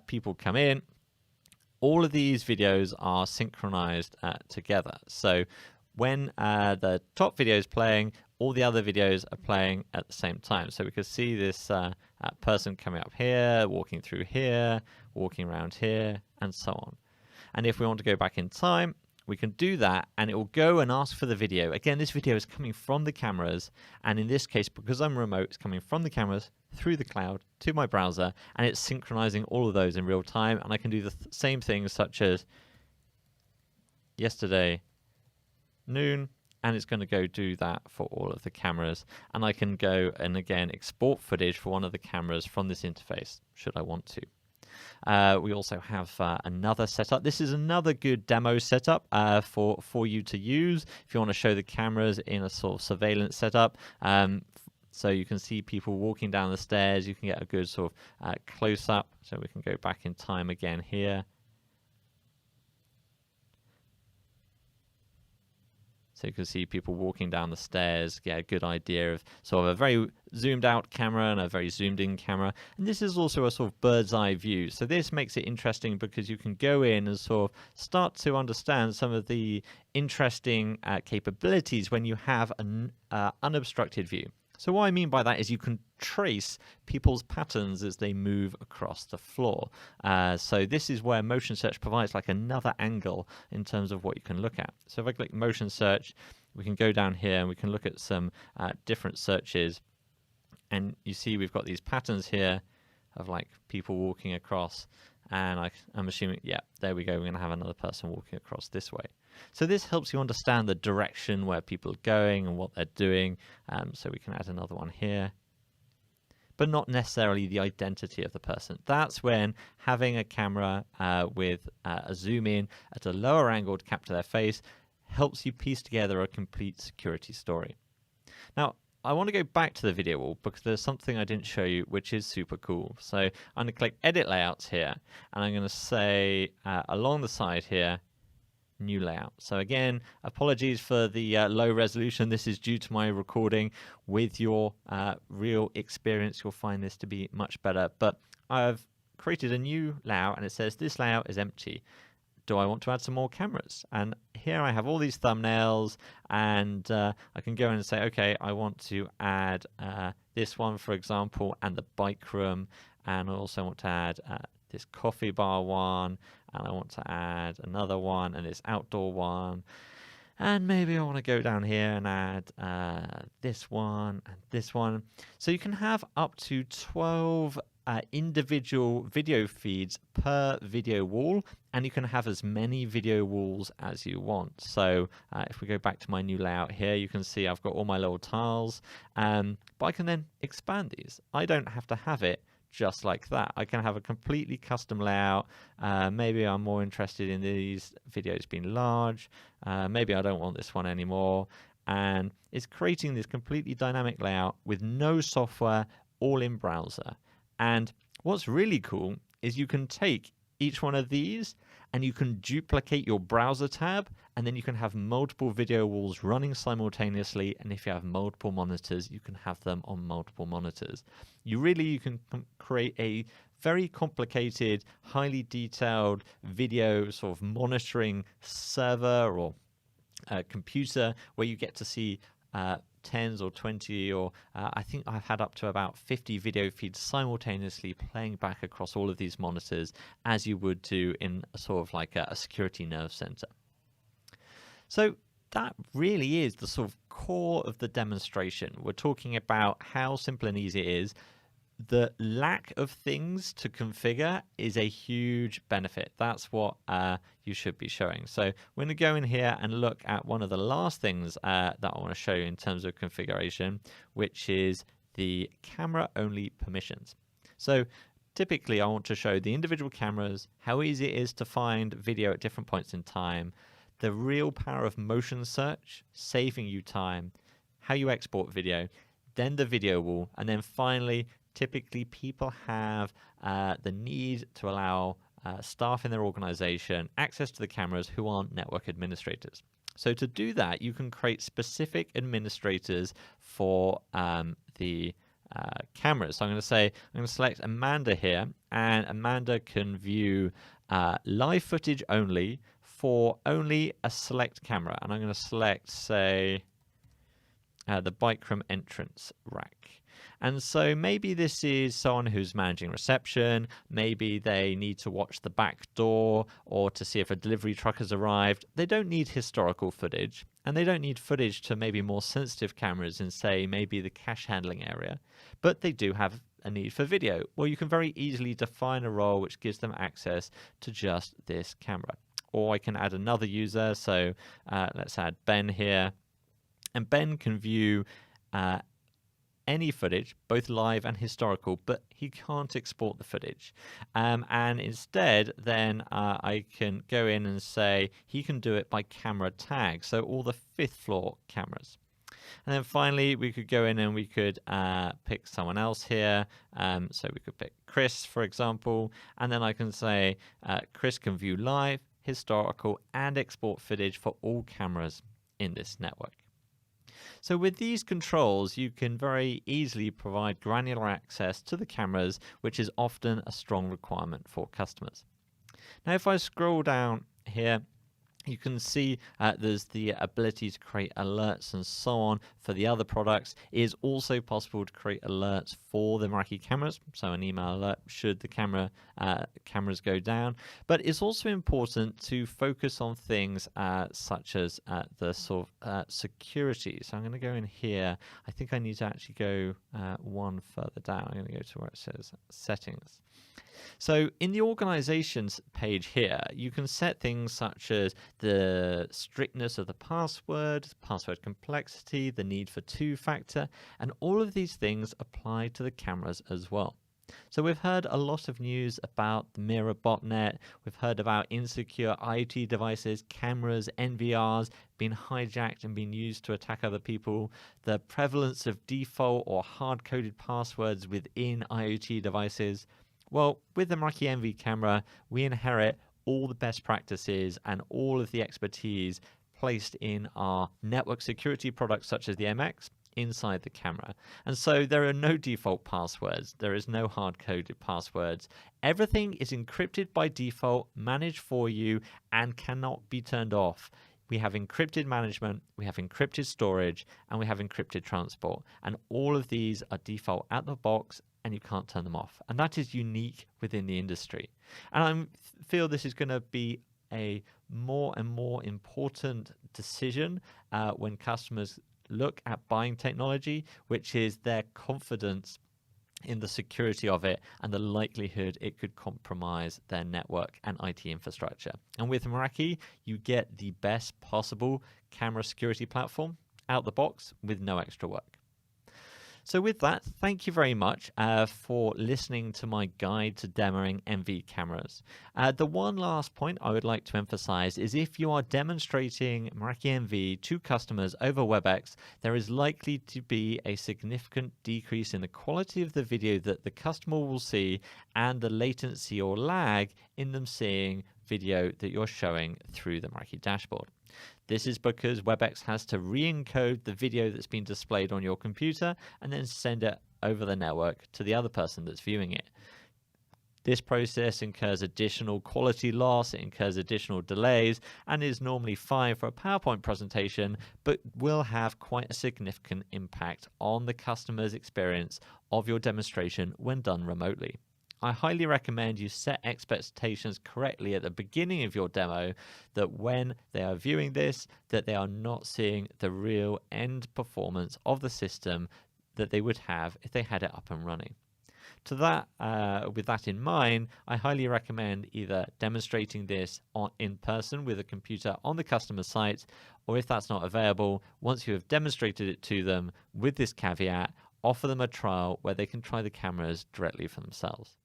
people come in, all of these videos are synchronized together. So when the top video is playing, all the other videos are playing at the same time. So we can see this person coming up here, walking through here, walking around here, and so on. And if we want to go back in time, we can do that, and it will go and ask for the video. Again, this video is coming from the cameras, and in this case, because I'm remote, it's coming from the cameras through the cloud to my browser, and it's synchronizing all of those in real time. And I can do the same things, such as yesterday noon, and it's going to go do that for all of the cameras. And I can go and again export footage for one of the cameras from this interface, should I want to. We also have another setup. This is another good demo setup for you to use if you want to show the cameras in a sort of surveillance setup. So you can see people walking down the stairs. You can get a good sort of close-up. So we can go back in time again here. So you can see people walking down the stairs, get a good idea of sort of a very zoomed out camera and a very zoomed in camera. And this is also a sort of bird's eye view. So this makes it interesting because you can go in and sort of start to understand some of the interesting capabilities when you have an unobstructed view. So what I mean by that is you can trace people's patterns as they move across the floor. So this is where motion search provides like another angle in terms of what you can look at. So if I click motion search, we can go down here and we can look at some different searches. And you see we've got these patterns here of like people walking across. And I'm assuming, yeah, there we go. We're going to have another person walking across this way. So this helps you understand the direction where people are going and what they're doing. So we can add another one here, but not necessarily the identity of the person. That's when having a camera with a zoom in at a lower angle to capture their face helps you piece together a complete security story. Now, I want to go back to the video wall because there's something I didn't show you which is super cool. So I'm going to click Edit Layouts here, and I'm going to say along the side here, New Layout. So again, apologies for the low resolution. This is due to my recording. With your real experience, you'll find this to be much better. But I've created a new layout, and it says this layout is empty. Do I want to add some more cameras? And here I have all these thumbnails, and I can go in and say, okay, I want to add this one, for example, and the bike room, and I also want to add this coffee bar one, and I want to add another one, and this outdoor one, and maybe I want to go down here and add this one and this one. So you can have up to 12 individual video feeds per video wall, and you can have as many video walls as you want. So if we go back to my new layout here, you can see I've got all my little tiles, but I can then expand these. I don't have to have it just like that. I can have a completely custom layout. Maybe I'm more interested in these videos being large. Maybe I don't want this one anymore. And it's creating this completely dynamic layout with no software, all in browser. And what's really cool is you can take each one of these and you can duplicate your browser tab, and then you can have multiple video walls running simultaneously. And if you have multiple monitors, you can have them on multiple monitors. You can create a very complicated, highly detailed video sort of monitoring server or computer where you get to see 10s or 20 or I think I've had up to about 50 video feeds simultaneously playing back across all of these monitors, as you would do in a sort of like a security nerve center. So that really is the sort of core of the demonstration. We're talking about how simple and easy it is. The lack of things to configure is a huge benefit. That's what you should be showing. So we're going to go in here and look at one of the last things that I want to show you in terms of configuration, which is the camera only permissions. So typically I want to show the individual cameras, how easy it is to find video at different points in time, the real power of motion search, saving you time, how you export video, then the video wall, and then finally, typically people have the need to allow staff in their organization access to the cameras who aren't network administrators. So to do that, you can create specific administrators for the cameras. So I'm going to select Amanda here, and Amanda can view live footage only for only a select camera. And I'm going to select, say, the bike room entrance rack. And so maybe this is someone who's managing reception, maybe they need to watch the back door or to see if a delivery truck has arrived. They don't need historical footage, and they don't need footage to maybe more sensitive cameras in, say, maybe the cash handling area, but they do have a need for video. Well, you can very easily define a role which gives them access to just this camera. Or I can add another user, so let's add Ben here, and Ben can view any footage, both live and historical, but he can't export the footage. And instead, then I can go in and say he can do it by camera tag, so all the 5th floor cameras. And then finally, we could go in and we could pick someone else here. So we could pick Chris, for example, and then I can say Chris can view live, historical, and export footage for all cameras in this network. So with these controls, you can very easily provide granular access to the cameras, which is often a strong requirement for customers. Now, if I scroll down here, you can see there's the ability to create alerts and so on for the other products. It is also possible to create alerts for the Meraki cameras, so an email alert should the cameras go down. But it's also important to focus on things such as the sort of security. So I'm going to go in here. I think I need to actually go one further down. I'm going to go to where it says settings. So in the organizations page here, you can set things such as the strictness of the password complexity, the need for 2-factor, and all of these things apply to the cameras as well. So we've heard a lot of news about the Mirror botnet. We've heard about insecure IoT devices, cameras, NVRs being hijacked and being used to attack other people. The prevalence of default or hard-coded passwords within IoT devices. Well, with the Meraki Mv camera, we inherit all the best practices and all of the expertise placed in our network security products such as the MX inside the camera. And so there are no default passwords. There is no hard-coded passwords. Everything is encrypted by default, managed for you, and cannot be turned off. We have encrypted management, we have encrypted storage, and we have encrypted transport. And all of these are default out the box, and you can't turn them off. And that is unique within the industry. And I feel this is going to be a more and more important decision when customers look at buying technology, which is their confidence in the security of it and the likelihood it could compromise their network and IT infrastructure. And with Meraki, you get the best possible camera security platform out the box with no extra work. So with that, thank you very much for listening to my guide to demoing MV cameras. The one last point I would like to emphasize is if you are demonstrating Meraki MV to customers over WebEx, there is likely to be a significant decrease in the quality of the video that the customer will see and the latency or lag in them seeing video that you're showing through the Meraki dashboard. This is because WebEx has to re-encode the video that's been displayed on your computer and then send it over the network to the other person that's viewing it. This process incurs additional quality loss, it incurs additional delays, and is normally fine for a PowerPoint presentation, but will have quite a significant impact on the customer's experience of your demonstration when done remotely. I highly recommend you set expectations correctly at the beginning of your demo, that when they are viewing this, that they are not seeing the real end performance of the system that they would have if they had it up and running. To that, with that in mind, I highly recommend either demonstrating this in person with a computer on the customer site, or if that's not available, once you have demonstrated it to them with this caveat, offer them a trial where they can try the cameras directly for themselves.